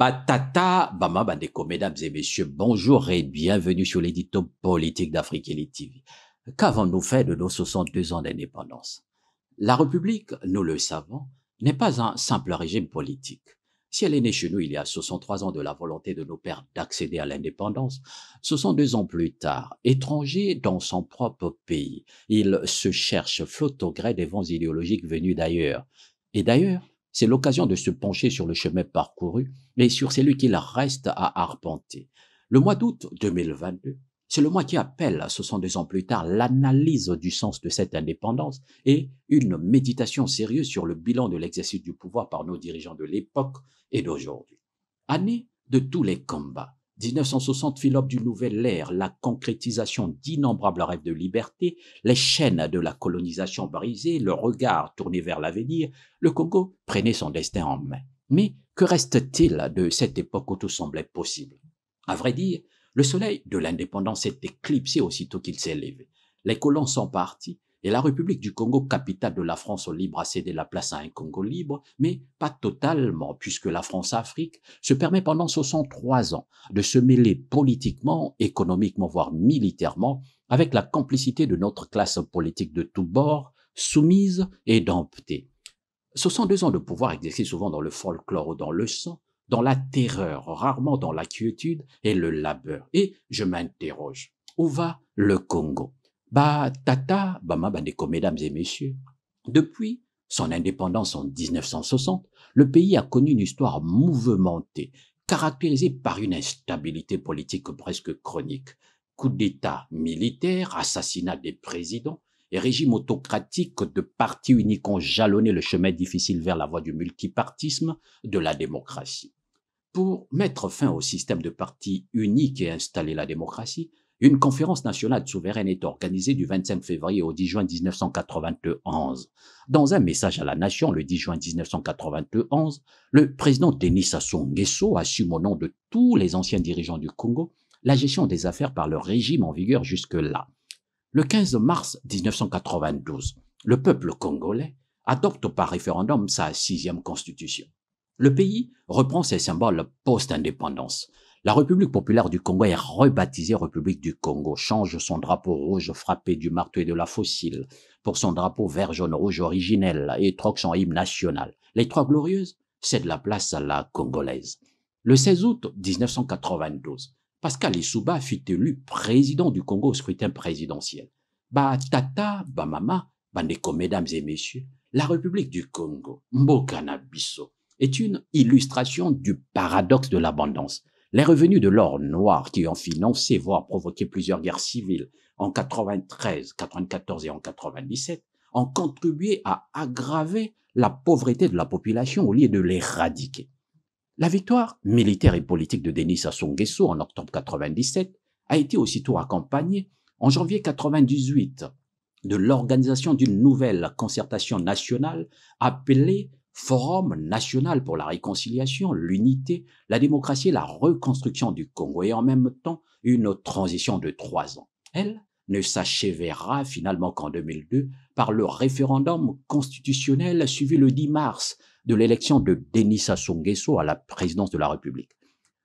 Batata, Bama Bandeko, mesdames et messieurs, bonjour et bienvenue sur l'édito politique d'Afrique Elite TV. Qu'avons-nous fait de nos 62 ans d'indépendance? La République, nous le savons, n'est pas un simple régime politique. Si elle est née chez nous il y a 63 ans de la volonté de nos pères d'accéder à l'indépendance, 62 ans plus tard, étranger dans son propre pays, il se cherche, flotte au gré des vents idéologiques venus d'ailleurs. Et d'ailleurs, c'est l'occasion de se pencher sur le chemin parcouru et sur celui qu'il reste à arpenter. Le mois d'août 2022, c'est le mois qui appelle, 62 ans plus tard, l'analyse du sens de cette indépendance et une méditation sérieuse sur le bilan de l'exercice du pouvoir par nos dirigeants de l'époque et d'aujourd'hui. Année de tous les combats. 1960 fut l'aube d'une nouvelle ère, la concrétisation d'innombrables rêves de liberté, les chaînes de la colonisation brisées, le regard tourné vers l'avenir, le Congo prenait son destin en main. Mais que reste-t-il de cette époque où tout semblait possible? À vrai dire, le soleil de l'indépendance s'est éclipsé aussitôt qu'il s'est levé. Les colons sont partis et la République du Congo, capitale de la France libre, a cédé la place à un Congo libre, mais pas totalement, puisque la France-Afrique se permet pendant 63 ans de se mêler politiquement, économiquement, voire militairement, avec la complicité de notre classe politique de tous bords, soumise et domptée. 62 ans de pouvoir exercé souvent dans le folklore ou dans le sang, dans la terreur, rarement dans la quiétude et le labeur. Et je m'interroge, où va le Congo? Tata, Bama Bandeko, mesdames et messieurs, depuis son indépendance en 1960, le pays a connu une histoire mouvementée, caractérisée par une instabilité politique presque chronique. Coups d'État militaires, assassinat des présidents, et régimes autocratiques de partis uniques ont jalonné le chemin difficile vers la voie du multipartisme, de la démocratie. Pour mettre fin au système de partis uniques et installer la démocratie, une conférence nationale souveraine est organisée du 25 février au 10 juin 1991. Dans un message à la nation le 10 juin 1991, le président Denis Sassou Nguesso assume au nom de tous les anciens dirigeants du Congo la gestion des affaires par le régime en vigueur jusque-là. Le 15 mars 1992, le peuple congolais adopte par référendum sa 6e constitution. Le pays reprend ses symboles post-indépendance. La République populaire du Congo est rebaptisée République du Congo, change son drapeau rouge frappé du marteau et de la faucille pour son drapeau vert-jaune-rouge originel et troque son hymne national. Les Trois Glorieuses cèdent la place à la Congolaise. Le 16 août 1992, Pascal Lissouba fut élu président du Congo au scrutin présidentiel. Tata, Bamama, Bandeko, mesdames et messieurs, la République du Congo, Mbokana Bisso, est une illustration du paradoxe de l'abondance. Les revenus de l'or noir qui ont financé, voire provoqué plusieurs guerres civiles en 93, 94 et en 97 ont contribué à aggraver la pauvreté de la population au lieu de l'éradiquer. La victoire militaire et politique de Denis Sassou Nguesso en octobre 97 a été aussitôt accompagnée en janvier 98 de l'organisation d'une nouvelle concertation nationale appelée Forum national pour la réconciliation, l'unité, la démocratie et la reconstruction du Congo et en même temps une transition de 3 ans. Elle ne s'achèvera finalement qu'en 2002 par le référendum constitutionnel suivi le 10 mars de l'élection de Denis Sassou Nguesso à la présidence de la République.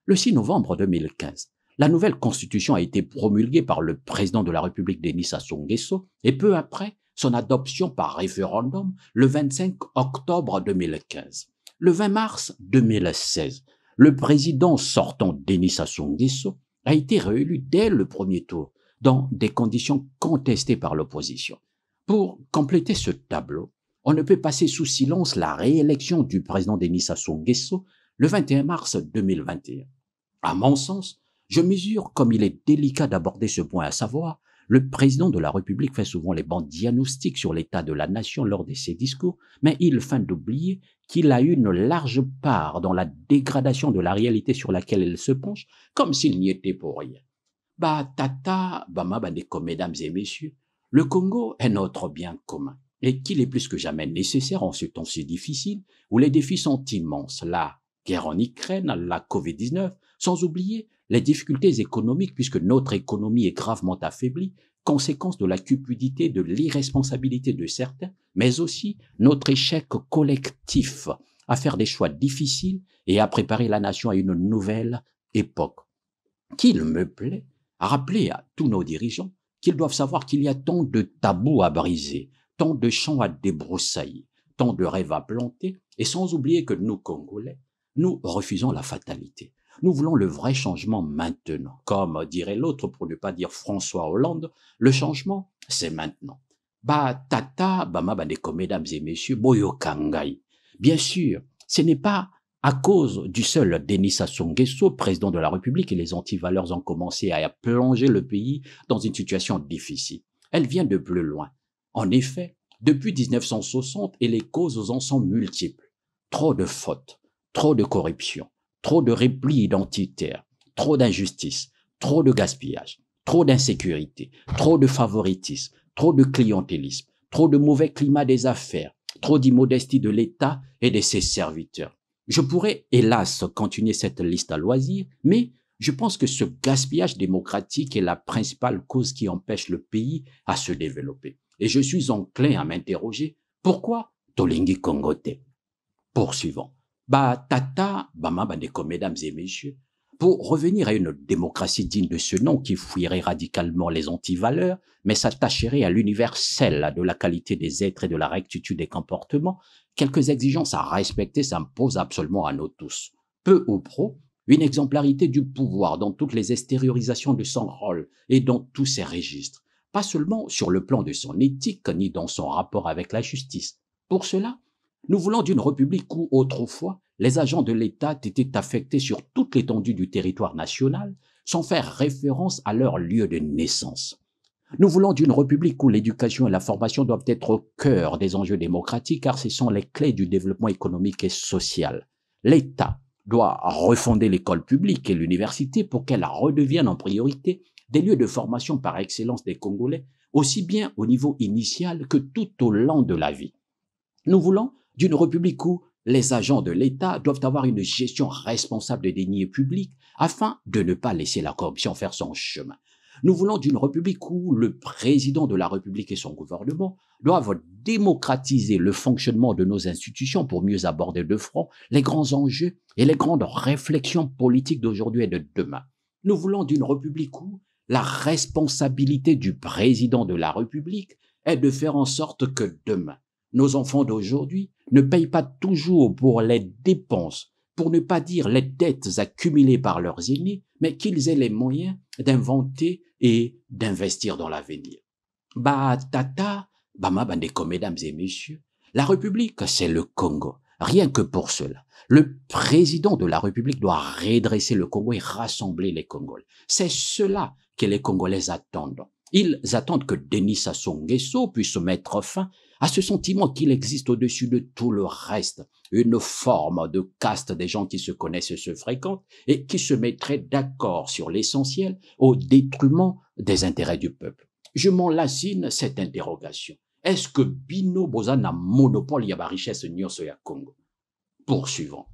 Le 6 novembre 2015, la nouvelle constitution a été promulguée par le président de la République Denis Sassou Nguesso et peu après, son adoption par référendum le 25 octobre 2015. Le 20 mars 2016, le président sortant Denis Sassou Nguesso a été réélu dès le premier tour dans des conditions contestées par l'opposition. Pour compléter ce tableau, on ne peut passer sous silence la réélection du président Denis Sassou Nguesso le 21 mars 2021. À mon sens, je mesure comme il est délicat d'aborder ce point, à savoir le président de la République fait souvent les bons diagnostics sur l'état de la nation lors de ses discours, mais il feint d'oublier qu'il a une large part dans la dégradation de la réalité sur laquelle il se penche, comme s'il n'y était pour rien. Tata, Bama Bandeko, mesdames et messieurs, le Congo est notre bien commun et qu'il est plus que jamais nécessaire en ce temps si difficile où les défis sont immenses. La guerre en Ukraine, la Covid-19, sans oublier les difficultés économiques puisque notre économie est gravement affaiblie, conséquence de la cupidité, de l'irresponsabilité de certains, mais aussi notre échec collectif à faire des choix difficiles et à préparer la nation à une nouvelle époque. Qu'il me plaît à rappeler à tous nos dirigeants qu'ils doivent savoir qu'il y a tant de tabous à briser, tant de champs à débroussailler, tant de rêves à planter, et sans oublier que nous, Congolais, nous refusons la fatalité. Nous voulons le vrai changement maintenant. Comme dirait l'autre, pour ne pas dire François Hollande, le changement, c'est maintenant. Bah, tata, bama, mesdames et messieurs, boyo kangai. Bien sûr, ce n'est pas à cause du seul Denis Sassou Nguesso, président de la République, et les antivaleurs ont commencé à plonger le pays dans une situation difficile. Elle vient de plus loin. En effet, depuis 1960, et les causes en sont multiples. Trop de fautes, trop de corruption, trop de repli identitaire, trop d'injustice, trop de gaspillage, trop d'insécurité, trop de favoritisme, trop de clientélisme, trop de mauvais climat des affaires, trop d'immodestie de l'État et de ses serviteurs. Je pourrais, hélas, continuer cette liste à loisir, mais je pense que ce gaspillage démocratique est la principale cause qui empêche le pays à se développer. Et je suis enclin à m'interroger, pourquoi Tolingi Kongote? Poursuivons. Tata, mesdames et messieurs, pour revenir à une démocratie digne de ce nom qui fuirait radicalement les antivaleurs, mais s'attacherait à l'universel de la qualité des êtres et de la rectitude des comportements, quelques exigences à respecter s'imposent absolument à nous tous. Peu ou pro, une exemplarité du pouvoir dans toutes les extériorisations de son rôle et dans tous ses registres, pas seulement sur le plan de son éthique ni dans son rapport avec la justice. Pour cela, nous voulons d'une république où, autrefois, les agents de l'État étaient affectés sur toute l'étendue du territoire national, sans faire référence à leur lieu de naissance. Nous voulons d'une république où l'éducation et la formation doivent être au cœur des enjeux démocratiques, car ce sont les clés du développement économique et social. L'État doit refonder l'école publique et l'université pour qu'elle redevienne en priorité des lieux de formation par excellence des Congolais, aussi bien au niveau initial que tout au long de la vie. Nous voulons d'une république où les agents de l'État doivent avoir une gestion responsable des deniers publics afin de ne pas laisser la corruption faire son chemin. Nous voulons d'une république où le président de la République et son gouvernement doivent démocratiser le fonctionnement de nos institutions pour mieux aborder de front les grands enjeux et les grandes réflexions politiques d'aujourd'hui et de demain. Nous voulons d'une république où la responsabilité du président de la République est de faire en sorte que demain, nos enfants d'aujourd'hui ne payent pas toujours pour les dépenses, pour ne pas dire les dettes accumulées par leurs aînés, mais qu'ils aient les moyens d'inventer et d'investir dans l'avenir. Tata, mesdames et messieurs, la République, c'est le Congo. Rien que pour cela. Le président de la République doit redresser le Congo et rassembler les Congolais. C'est cela que les Congolais attendent. Ils attendent que Denis Sassou Nguesso puisse mettre fin à ce sentiment qu'il existe au-dessus de tout le reste, une forme de caste des gens qui se connaissent et se fréquentent et qui se mettraient d'accord sur l'essentiel au détriment des intérêts du peuple. Je m'enlacine cette interrogation. Est-ce que Bino Bozan a monopole de la richesse nyonso ya Congo? Poursuivons.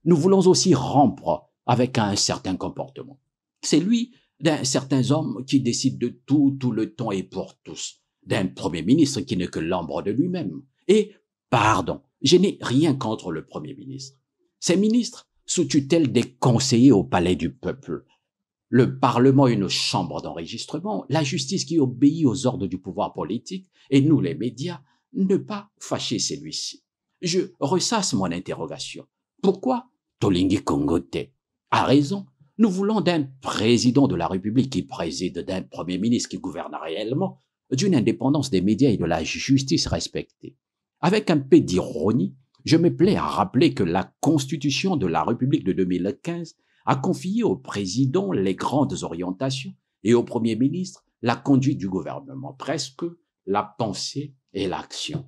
Nous voulons aussi rompre avec un certain comportement. C'est lui d'un certain homme qui décide de tout le temps et pour tous, d'un premier ministre qui n'est que l'ombre de lui-même. Et, pardon, je n'ai rien contre le premier ministre. Ces ministres, sous tutelle des conseillers au palais du peuple, le Parlement est une chambre d'enregistrement, la justice qui obéit aux ordres du pouvoir politique, et nous les médias, ne pas fâcher celui-ci. Je ressasse mon interrogation. Pourquoi Tolingi Kongote a raison? Nous voulons d'un président de la République qui préside, d'un premier ministre qui gouverne réellement, d'une indépendance des médias et de la justice respectée. Avec un peu d'ironie, je me plais à rappeler que la Constitution de la République de 2015 a confié au président les grandes orientations et au premier ministre la conduite du gouvernement, presque la pensée et l'action.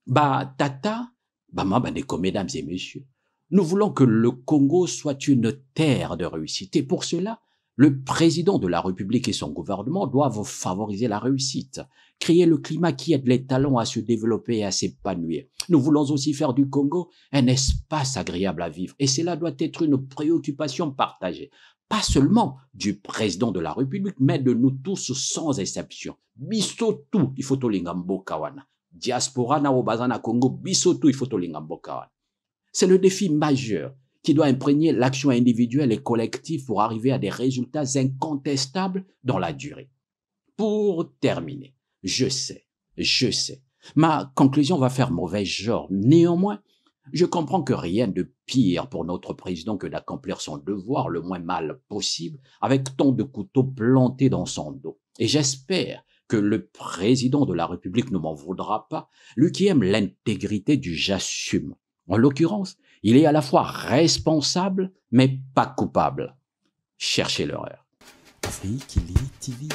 Tata, mesdames et messieurs, nous voulons que le Congo soit une terre de réussite. Et pour cela, le président de la République et son gouvernement doivent favoriser la réussite, créer le climat qui aide les talents à se développer et à s'épanouir. Nous voulons aussi faire du Congo un espace agréable à vivre. Et cela doit être une préoccupation partagée. Pas seulement du président de la République, mais de nous tous sans exception. Bisotou, il faut tolingambo kawana. Diaspora na obazana Congo, bisotou, il faut tolingambo kawana. C'est le défi majeur qui doit imprégner l'action individuelle et collective pour arriver à des résultats incontestables dans la durée. Pour terminer, je sais, ma conclusion va faire mauvais genre. Néanmoins, je comprends que rien de pire pour notre président que d'accomplir son devoir le moins mal possible avec tant de couteaux plantés dans son dos. Et j'espère que le président de la République ne m'en voudra pas, lui qui aime l'intégrité du j'assume. En l'occurrence, il est à la fois responsable, mais pas coupable. Cherchez l'erreur. Afrique Elite TV.